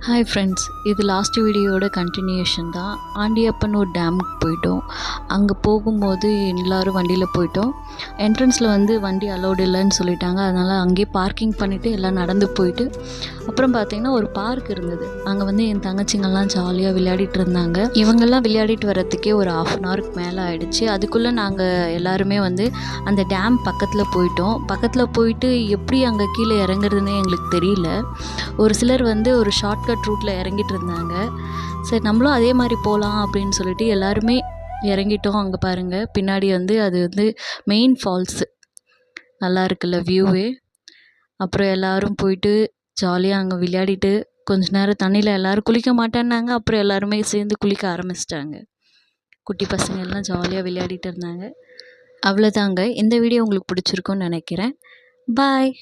Hi friends, இது last வீடியோட continuation தான். ஆண்டியப்பன் ஒரு டேமுக்கு போயிட்டோம். அங்கே போகும்போது எல்லோரும் வண்டியில் போயிட்டோம். என்ட்ரன்ஸில் வண்டி அலோடு இல்லைன்னு சொல்லிட்டாங்க. அதனால் அங்கேயே பார்க்கிங் பண்ணிவிட்டு எல்லாம் நடந்து போயிட்டு அப்புறம் பார்த்திங்கன்னா ஒரு பார்க் இருந்தது. அங்கே என் தங்கச்சிங்கள்லாம் ஜாலியாக விளையாடிட்டு இருந்தாங்க. இவங்கெல்லாம் விளையாடிட்டு வரத்துக்கே ஒரு 1/2 hourக்கு மேலே ஆகிடுச்சு. அதுக்குள்ளே நாங்கள் எல்லாருமே அந்த டேம் பக்கத்தில் போயிட்டோம். பக்கத்தில் போயிட்டு எப்படி அங்கே கீழே இறங்குறதுன்னே எங்களுக்கு தெரியல. ஒரு சிலர் ஒரு ஷார்ட்கட் ரூட்டில் இறங்கிட்டு இருந்தாங்க. சரி, நம்மளும் அதே மாதிரி போகலாம் அப்படின்னு சொல்லிட்டு எல்லாருமே இறங்கிட்டோம். அங்கே பாருங்கள், பின்னாடி அது மெயின் ஃபால்ஸு நல்லா இருக்குல்ல வியூவே. அப்புறம் எல்லோரும் போயிட்டு ஜாலியாக அங்கே விளையாடிட்டு கொஞ்ச நேரம் தண்ணியில் எல்லோரும் குளிக்க மாட்டேன்னாங்க. அப்புறம் எல்லாருமே சேர்ந்து குளிக்க ஆரம்பிச்சிட்டாங்க. குட்டி பசங்க எல்லாம் ஜாலியாக விளையாடிட்டு இருந்தாங்க. அவ்வளோதாங்க. இந்த வீடியோ உங்களுக்கு பிடிச்சிருக்குன்னு நினைக்கிறேன். பாய்.